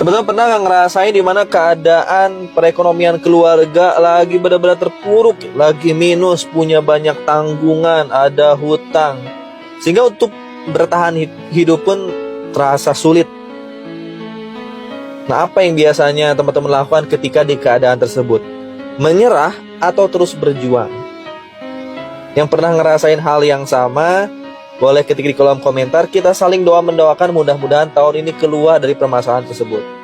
Teman-teman pernah nggak ngerasain di mana keadaan perekonomian keluarga lagi benar-benar terpuruk, lagi minus, punya banyak tanggungan, ada hutang, sehingga untuk bertahan hidup pun terasa sulit. Nah, apa yang biasanya teman-teman lakukan ketika di keadaan tersebut? Menyerah atau terus berjuang? Yang pernah ngerasain hal yang sama, boleh ketik di kolom komentar. Kita saling doa mendoakan mudah-mudahan tahun ini keluar dari permasalahan tersebut.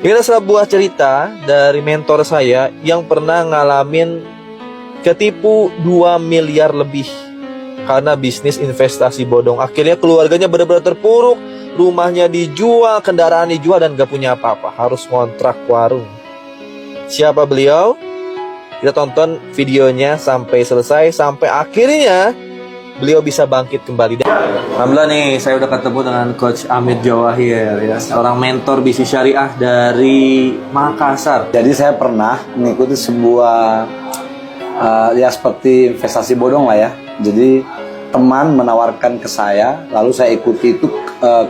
Ini adalah sebuah cerita dari mentor saya yang pernah ngalamin ketipu 2 miliar lebih karena bisnis investasi bodong. Akhirnya keluarganya benar-benar terpuruk, rumahnya dijual, kendaraan dijual, dan gak punya apa-apa, harus ngontrak warung. Siapa beliau? Kita tonton videonya sampai selesai, sampai akhirnya beliau bisa bangkit kembali. Alhamdulillah nih, saya udah ketemu dengan Coach Amit Jawahir, ya, seorang mentor bisnis syariah dari Makassar. Jadi saya pernah mengikuti sebuah ya seperti investasi bodong lah ya. Jadi teman menawarkan ke saya, lalu saya ikuti itu,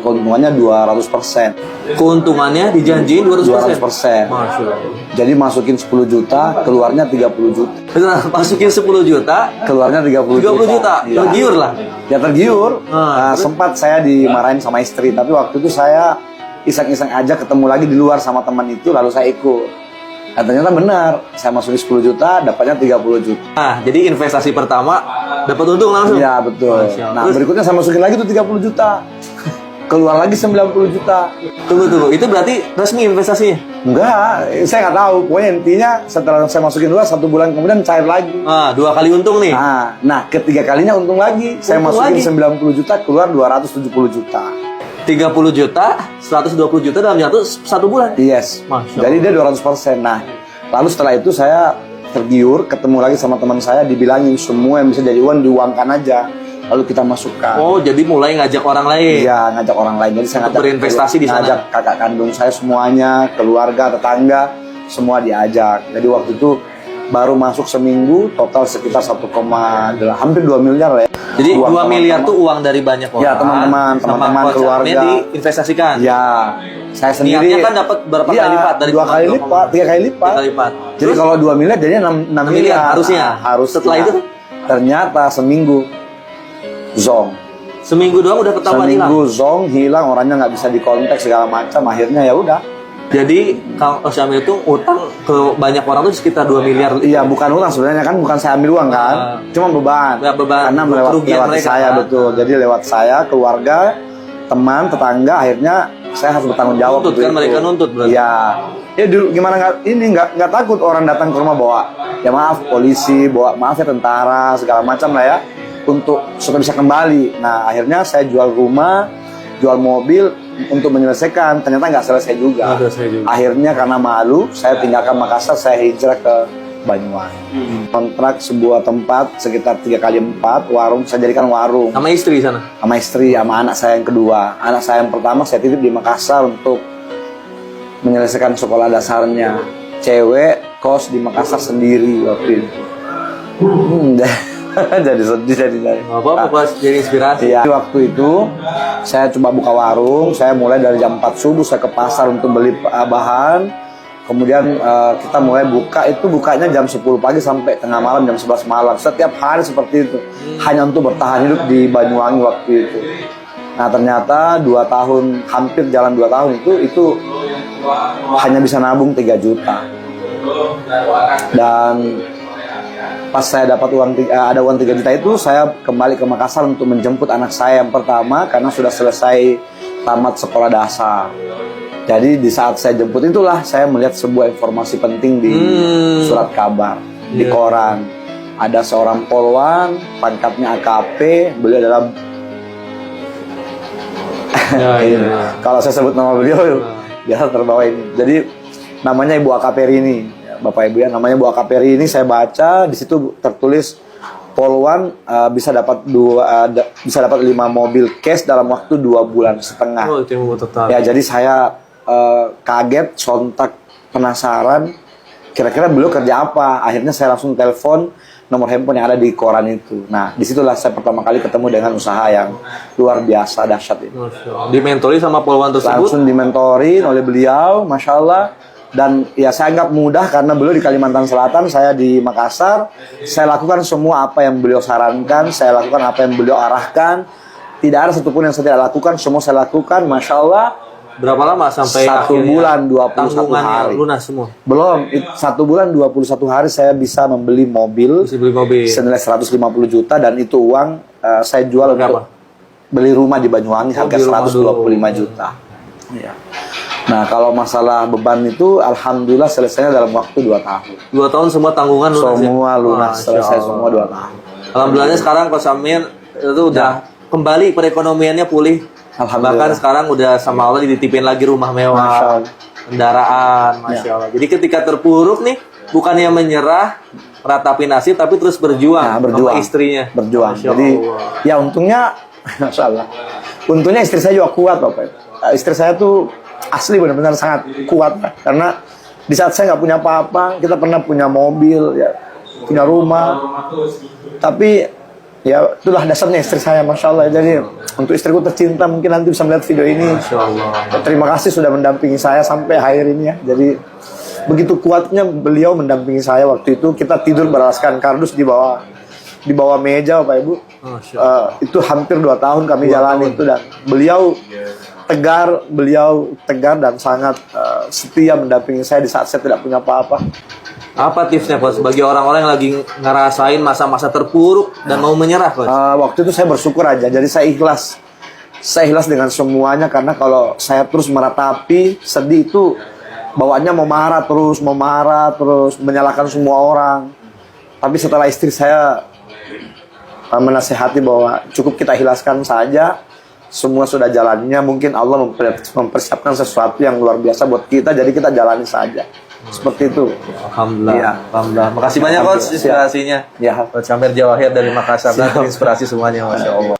keuntungannya 200%. Keuntungannya dijanjiin 200%. 200%. Masya Allah. Jadi masukin 10 juta, keluarnya 30 juta. Masukin 10 juta, Keluarnya 30 juta. Iya. Tergiur lah. Ya tergiur. Nah, sempat saya dimarahin sama istri, tapi waktu itu saya iseng-iseng aja ketemu lagi di luar sama teman itu, lalu saya ikut. Dan ternyata benar, saya masukin 10 juta, dapatnya 30 juta. Nah, jadi investasi pertama dapat untung langsung. Iya, betul. Masya Allah. Nah, Terus? berikutnya saya masukin lagi tuh 30 juta. Keluar lagi 90 juta. Tunggu. Itu berarti resmi investasinya? Enggak, saya nggak tahu. Pokoknya intinya setelah saya masukin dua, 1 bulan kemudian cair lagi. Ah, 2 kali untung nih. Nah, ketiga kalinya untung lagi. Saya Untung masukin lagi. 90 juta, keluar 270 juta. 30 juta, 120 juta dalam satu bulan. Yes. Masya Jadi dia 200%. Nah, lalu setelah itu saya tergiur, ketemu lagi sama teman saya, dibilangin semua yang bisa jadi uang diuangkan aja. Lalu kita masukkan. Oh, jadi mulai ngajak orang lain. Iya, ngajak orang lain. Jadi saya Untuk berinvestasi di sana. ngajak kakak kandung saya semuanya, keluarga, tetangga, semua diajak. Jadi waktu itu baru masuk seminggu, total sekitar 1,8, hampir 2 miliar lah ya. Jadi 2 Uang miliar teman-teman. tuh uang dari banyak orang. Ya, teman-teman, sama teman-teman, Coach keluarga. Amit diinvestasikan. Ya, saya sendiri. Niatnya kan dapat berapa Iya, kali lipat dari 2 kali lipat, 3 kali lipat. 3 kali lipat. Jadi Terus kalau 2 miliar jadinya 6 miliar. harusnya. Harus. Setelah itu? Ternyata seminggu zong. seminggu doang udah ketahuan hilang. Seminggu zong hilang, orangnya nggak bisa dikontak segala macam. Akhirnya ya udah. Jadi Kang Syamil itu utang ke banyak orang tuh sekitar 2 miliar. Iya, bukan utang sebenarnya kan, bukan saya ambil uang kan, cuma beban. Ya, beban. Karena Kerugian lewat mereka, saya, kan? betul. Jadi lewat saya, keluarga, teman, tetangga, akhirnya saya harus bertanggung jawab. Nuntut kan, mereka nuntut berarti. Iya. Ya dulu gimana nggak takut orang datang ke rumah bawa, ya maaf polisi, bawa maaf ya tentara, segala macam lah ya, untuk supaya bisa kembali. Nah akhirnya saya jual rumah, jual mobil untuk menyelesaikan, ternyata nggak selesai juga. Nggak selesai juga. Akhirnya karena malu, saya tinggalkan Makassar, saya hijrah ke Banyuwangi. Kontrak sebuah tempat sekitar 3x4 warung, saya jadikan warung Sama istri di sana. sama istri, sama anak saya yang kedua. Anak saya yang pertama saya titip di Makassar untuk menyelesaikan sekolah dasarnya. Cewek kos di Makassar sendiri waktu itu. Jadi sedih jadi. Apa buat jadi inspirasi. Iya. Waktu itu saya coba buka warung, saya mulai dari jam 4 subuh saya ke pasar untuk beli bahan. Kemudian kita mulai buka, itu bukanya jam 10 pagi sampai tengah malam, jam 11 malam. Setiap hari seperti itu. Hanya untuk bertahan hidup di Banyuwangi waktu itu. Nah ternyata 2 tahun, hampir jalan 2 tahun itu hanya bisa nabung 3 juta. Dan pas saya dapat ada uang 3 juta itu, saya kembali ke Makassar untuk menjemput anak saya yang pertama karena sudah selesai tamat sekolah dasar. Jadi di saat saya jemput itulah saya melihat sebuah informasi penting di surat kabar, di koran. Ada seorang polwan, pangkatnya AKP, beliau adalah kalau saya sebut nama beliau biasa terbawa ini. Jadi namanya Ibu AKP Rini. Bapak Ibu ya, namanya Bu AKP Rini. Saya baca di situ tertulis Polwan bisa dapat 5 mobil cash dalam waktu 2 bulan setengah. Oh, itu yang total. Ya, jadi saya kaget, sontak, penasaran. Kira-kira beliau kerja apa? Akhirnya saya langsung telepon nomor handphone yang ada di koran itu. Nah, disitulah saya pertama kali ketemu dengan usaha yang luar biasa dahsyat itu. Masya Allah. Dimentori sama poluan tersebut? Langsung dimentorin oleh beliau, Masya Allah. Dan ya saya anggap mudah karena beliau di Kalimantan Selatan, saya di Makassar. Saya lakukan semua apa yang beliau sarankan, saya lakukan apa yang beliau arahkan. Tidak ada satupun yang saya tidak lakukan, semua saya lakukan, Masya Allah. Berapa lama sampai 1 akhirnya bulan 21 tanggungannya hari. lunas semua? Belum, 1 bulan 21 hari saya bisa membeli mobil. Bisa beli mobil. Senilai 150 juta dan itu uang saya jual Berapa? untuk beli rumah di Banyuwangi harga beli rumah 125 juta. Iya. Nah, kalau masalah beban itu alhamdulillah selesainya dalam waktu 2 tahun. 2 tahun semua tanggungan lunas. Semua lunas, Masya selesai Allah. semua 2 tahun. Alhamdulillahnya sekarang Coach Amir itu udah kembali perekonomiannya pulih. Alhamdulillah. Bahkan sekarang udah sama Allah dititipin lagi rumah Masya mewah, Allah. kendaraan, Masya Allah. Jadi ketika terpuruk nih, bukannya menyerah, ratapi nasib, tapi terus berjuang, Nah, berjuang. sama istrinya. Berjuang. Masya Jadi Allah. ya untungnya Masya Allah. Untungnya istri saya juga kuat Bapak. Istri saya tuh asli benar-benar sangat kuat Pak. Karena di saat saya nggak punya apa-apa, kita pernah punya mobil, ya, punya rumah, tapi ya itulah dasarnya istri saya, Masya Allah. Jadi untuk istriku tercinta mungkin nanti bisa melihat video ini. Masya Allah. Terima kasih sudah mendampingi saya sampai akhir ini ya. Jadi begitu kuatnya beliau mendampingi saya waktu itu. Kita tidur beralaskan kardus di bawah meja Bapak Ibu. Masya Allah. Itu hampir 2 tahun kami jalani itu, dan beliau tegar dan sangat setia mendampingi saya di saat saya tidak punya apa-apa. Apa tipsnya Coach bagi orang-orang yang lagi ngerasain masa-masa terpuruk dan mau menyerah Coach? Waktu itu saya bersyukur aja, jadi saya ikhlas dengan semuanya, karena kalau saya terus meratapi sedih itu bawaannya mau marah terus menyalahkan semua orang. Tapi setelah istri saya menasehati bahwa cukup kita ikhlaskan saja, semua sudah jalannya, mungkin Allah mempersiapkan sesuatu yang luar biasa buat kita, jadi kita jalani saja. Seperti itu. Alhamdulillah. Iya. Alhamdulillah. Makasih banyak Coach inspirasinya. Ya. Coach Amir Jawahir dari Makassar, dan inspirasi semuanya, Masya Allah.